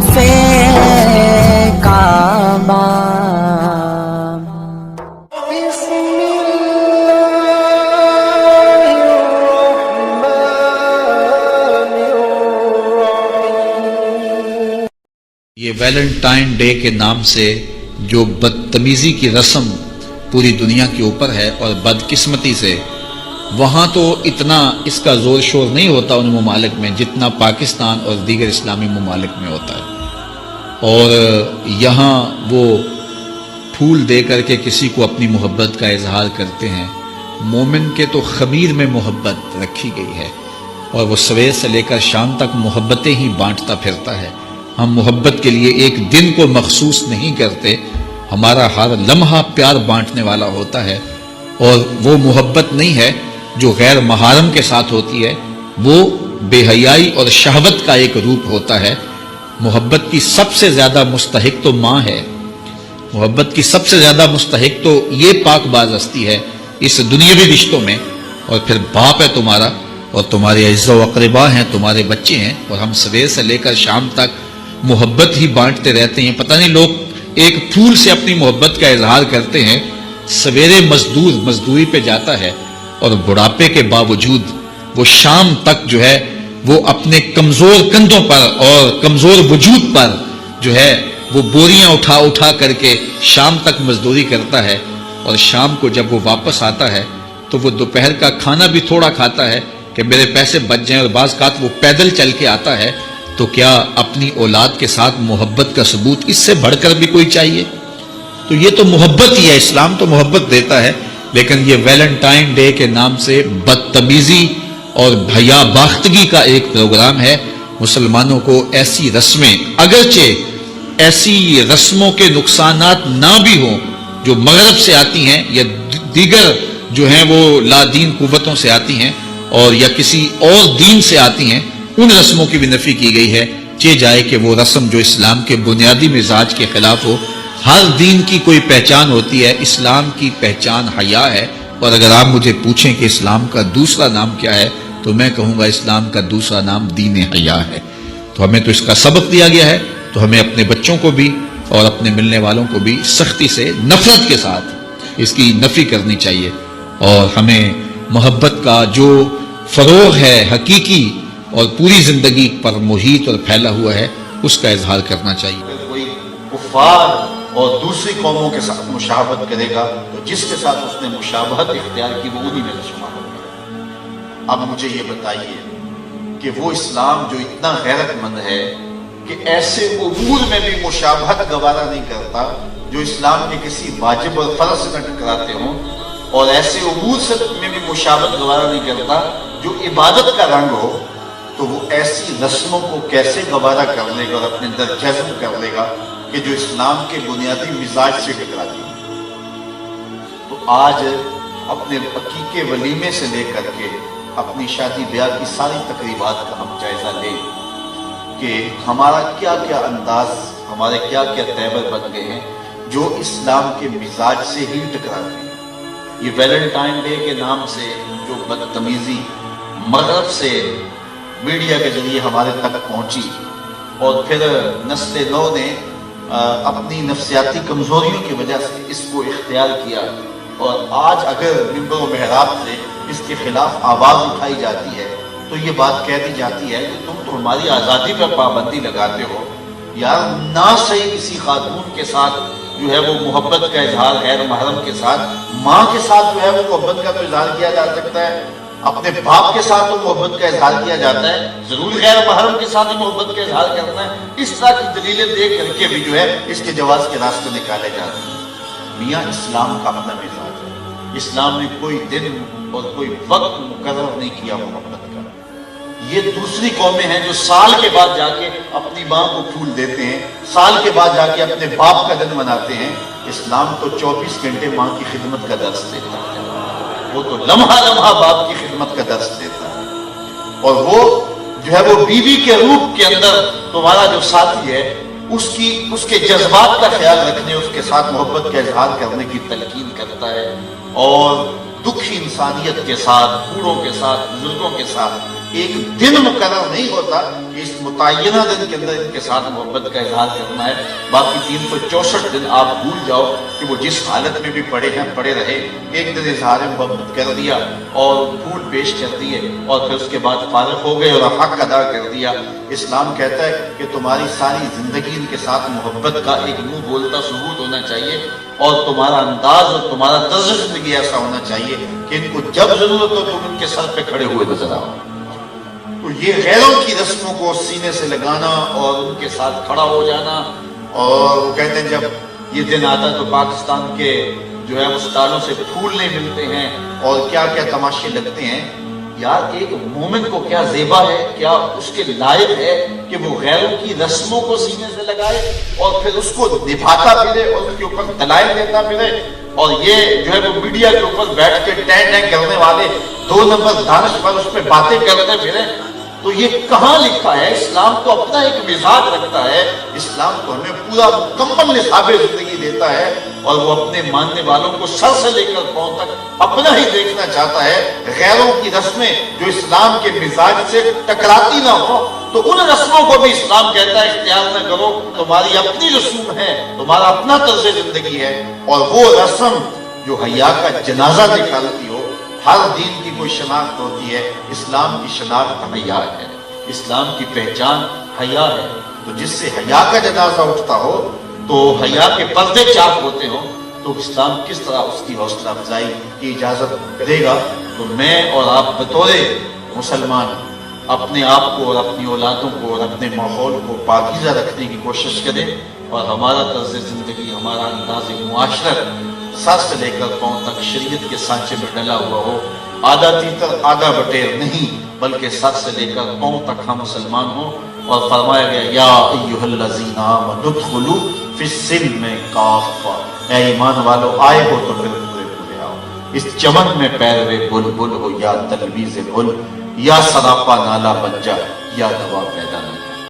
صفے کعبہ یہ Valentine day کے نام سے جو بدتمیزی کی رسم پوری دنیا کے اوپر ہے اور بدقسمتی سے وہاں تو اتنا اس کا زور شور نہیں ہوتا ان ممالک میں جتنا پاکستان اور دیگر اسلامی ممالک میں ہوتا ہے، اور یہاں وہ پھول دے کر کے کسی کو اپنی محبت کا اظہار کرتے ہیں۔ مومن کے تو خمیر میں محبت رکھی گئی ہے اور وہ سویر سے لے کر شام تک محبتیں ہی بانٹتا پھرتا ہے۔ ہم محبت کے لیے ایک دن کو مخصوص نہیں کرتے، ہمارا ہر لمحہ پیار بانٹنے والا ہوتا ہے، اور وہ محبت نہیں ہے جو غیر محارم کے ساتھ ہوتی ہے، وہ بے حیائی اور شہوت کا ایک روپ ہوتا ہے۔ محبت کی سب سے زیادہ مستحق تو ماں ہے، محبت کی سب سے زیادہ مستحق تو یہ پاک باز ہستی ہے اس دنیاوی رشتوں میں، اور پھر باپ ہے تمہارا، اور تمہارے اعزاء و اقربا ہیں، تمہارے بچے ہیں، اور ہم سویر سے لے کر شام تک محبت ہی بانٹتے رہتے ہیں۔ پتہ نہیں لوگ ایک پھول سے اپنی محبت کا اظہار کرتے ہیں، سویرے مزدور مزدوری پہ جاتا ہے اور بڑھاپے کے باوجود وہ شام تک جو ہے وہ اپنے کمزور کندھوں پر اور کمزور وجود پر جو ہے وہ بوریاں اٹھا اٹھا کر کے شام تک مزدوری کرتا ہے، اور شام کو جب وہ واپس آتا ہے تو وہ دوپہر کا کھانا بھی تھوڑا کھاتا ہے کہ میرے پیسے بچ جائیں، اور بعض اوقات وہ پیدل چل کے آتا ہے۔ تو کیا اپنی اولاد کے ساتھ محبت کا ثبوت اس سے بڑھ کر بھی کوئی چاہیے؟ تو یہ تو محبت ہی ہے، اسلام تو محبت دیتا ہے، لیکن یہ ویلنٹائن ڈے کے نام سے بدتمیزی اور بھیا باختگی کا ایک پروگرام ہے۔ مسلمانوں کو ایسی رسمیں، اگرچہ ایسی رسموں کے نقصانات نہ بھی ہوں جو مغرب سے آتی ہیں یا دیگر جو ہیں وہ لا دین قوتوں سے آتی ہیں اور یا کسی اور دین سے آتی ہیں، ان رسموں کی بھی نفی کی گئی ہے، چہ جائے کہ وہ رسم جو اسلام کے بنیادی مزاج کے خلاف ہو۔ ہر دین کی کوئی پہچان ہوتی ہے، اسلام کی پہچان حیا ہے، اور اگر آپ مجھے پوچھیں کہ اسلام کا دوسرا نام کیا ہے تو میں کہوں گا اسلام کا دوسرا نام دین حیا ہے۔ تو ہمیں تو اس کا سبق دیا گیا ہے، تو ہمیں اپنے بچوں کو بھی اور اپنے ملنے والوں کو بھی سختی سے، نفرت کے ساتھ اس کی نفی کرنی چاہیے، اور ہمیں محبت کا جو فروغ ہے حقیقی اور پوری زندگی پر محیط اور پھیلا ہوا ہے اس کا اظہار کرنا چاہیے۔ اگر کوئی کفار اور دوسری قوموں کے ساتھ مشابہت کرے گا تو جس کے ساتھ اس نے مشابہت اختیار کی وہ انہی میں سے شمار ہوگا۔ اب مجھے یہ بتائیے کہ وہ اسلام جو اتنا غیرت مند ہے کہ ایسے امور میں بھی مشابہت گوارا نہیں کرتا جو اسلام کے کسی واجب اور فرض سے نہ ٹکراتے ہوں، اور ایسے امور سے میں بھی مشابہت گوارا نہیں کرتا جو عبادت کا رنگ ہو، تو وہ ایسی رسموں کو کیسے گوارا کر لے گا اور اپنے اندر جذب کر لے گا کہ جو اسلام کے بنیادی مزاج سے ٹکراتی ہے۔ تو آج اپنے عقیقے ولیمے سے لے کر کے اپنی شادی بیاہ کی ساری تقریبات کا ہم جائزہ لیں کہ ہمارا کیا کیا انداز، ہمارے کیا کیا تیور بن گئے ہیں جو اسلام کے مزاج سے ہی ٹکراتے ہیں۔ یہ ویلنٹائن ڈے کے نام سے جو بدتمیزی مغرب سے میڈیا کے ذریعے ہمارے تک پہنچی، اور پھر نسل نو نے اپنی نفسیاتی کمزوریوں کی وجہ سے اس کو اختیار کیا، اور آج اگر منبر و محراب سے اس کے خلاف آواز اٹھائی جاتی ہے تو یہ بات کہہ دی جاتی ہے کہ تم تو ہماری آزادی پر پابندی لگاتے ہو۔ یار نہ صحیح کسی خاتون کے ساتھ جو ہے وہ محبت کا اظہار غیر محرم کے ساتھ، ماں کے ساتھ جو ہے وہ محبت کا تو اظہار کیا جا سکتا ہے، اپنے باپ کے ساتھ تو محبت کا اظہار کیا جاتا ہے، ضرور غیر محرم کے ساتھ محبت کا اظہار کرنا ہے۔ اس طرح کی دلیلیں دے کر کے بھی جو ہے اس کے جواز کے راستے نکالے جاتے ہیں۔ میاں اسلام کا اپنا مزاج ہے، اسلام نے کوئی دن اور کوئی وقت مقرر نہیں کیا محبت کا۔ یہ دوسری قومیں ہیں جو سال کے بعد جا کے اپنی ماں کو پھول دیتے ہیں، سال کے بعد جا کے اپنے باپ کا دن مناتے ہیں۔ اسلام تو 24 گھنٹے ماں کی خدمت کا درس دیتا ہے، وہ تو لمحہ لمحہ باپ کی خدمت کا درس دیتا ہے، اور وہ جو ہے وہ بیوی کے روپ کے اندر تمہارا جو ساتھی ہے اس کے جذبات کا خیال رکھنے، اس کے ساتھ محبت کا اظہار کرنے کی تلقین کرتا ہے، اور دکھی انسانیت کے ساتھ، بوڑھوں کے ساتھ، بزرگوں کے ساتھ ایک دن مقرر نہیں ہوتا کہ اس متعینہ دن کے اندر ان کے ساتھ محبت کا اظہار کرنا ہے، باقی 364 دن آپ بھول جاؤ کہ وہ جس حالت میں بھی پڑے ہیں پڑے رہے، ایک دن اظہار محبت کر دیا اور پھول پیش کر دیے اور پھر اس کے بعد فارغ ہو گئے اور حق ادا کر دیا۔ اسلام کہتا ہے کہ تمہاری ساری زندگی ان کے ساتھ محبت کا ایک منہ بولتا ثبوت ہونا چاہیے، اور تمہارا انداز اور تمہارا طرز زندگی ایسا ہونا چاہیے کہ ان کو جب ضرورت ہو تم ان کے سر پہ کھڑے ہوئے نظر آؤ۔ تو یہ غیروں کی رسموں کو سینے سے لگانا اور ان کے ساتھ کھڑا ہو جانا، اور وہ کہتے ہیں جب یہ دن آتا تو پاکستان کے جو ہے استادوں سے پھول نہیں ملتے ہیں اور کیا کیا تماشے لگتے ہیں۔ یار ایک مومن کو کیا زیبا ہے، کیا اس کے لائق ہے کہ وہ غیروں کی رسموں کو سینے سے لگائے اور پھر اس کو نبھاتا پھرے اور اس کے اوپر دلائل دیتا پھرے، اور یہ جو ہے وہ میڈیا کے اوپر بیٹھ کے ٹین ٹین کرنے والے 2 نمبر دانش پر اس پہ باتیں کرتے پھرے۔ تو یہ کہاں لکھا ہے؟ اسلام تو اپنا ایک مزاج رکھتا ہے، اسلام تو ہمیں پورا مکمل نصاب زندگی دیتا ہے، اور وہ اپنے ماننے والوں کو سر سے لے کر پاؤں تک اپنا ہی دیکھنا چاہتا ہے۔ غیروں کی رسمیں جو اسلام کے مزاج سے ٹکراتی نہ ہو تو ان رسموں کو بھی اسلام کہتا ہے اختیار نہ کرو، تمہاری اپنی رسوم ہے، تمہارا اپنا طرز زندگی ہے، اور وہ رسم جو حیا کا جنازہ نکالتی ہو۔ ہر دین کی کوئی شناخت ہوتی ہے، اسلام کی شناخت حیا ہے، اسلام کی پہچان حیا ہے۔ تو جس سے حیا کا جنازہ اٹھتا ہو تو حیا کے پردے چاک ہوتے ہوں، تو اسلام کس طرح اس کی حوصلہ افزائی کی اجازت کرے گا؟ تو میں اور آپ بطور مسلمان اپنے آپ کو اور اپنی اولادوں کو اور اپنے ماحول کو پاکیزہ رکھنے کی کوشش کریں، اور ہمارا طرز زندگی، ہمارا انداز معاشرت سر سے لے کر پاؤں تک شریعت کے سانچے میں ڈلا ہوا ہو۔ آدھا تیتر آدھا بٹیر نہیں، بلکہ سر سے لے کر پاؤں تک ہم مسلمان ہوں۔ اور فرمایا گیا یا ایھا الذین آمنوا ادخلوا فی السلم کافہ، اے ایمان والو آئے ہو تو پھر پورے پورے آؤ۔ اس چمن میں پیروے بلبل ہو یا تلویز گل، یا سراپا نالا بن جا یا دوا پیدا نہ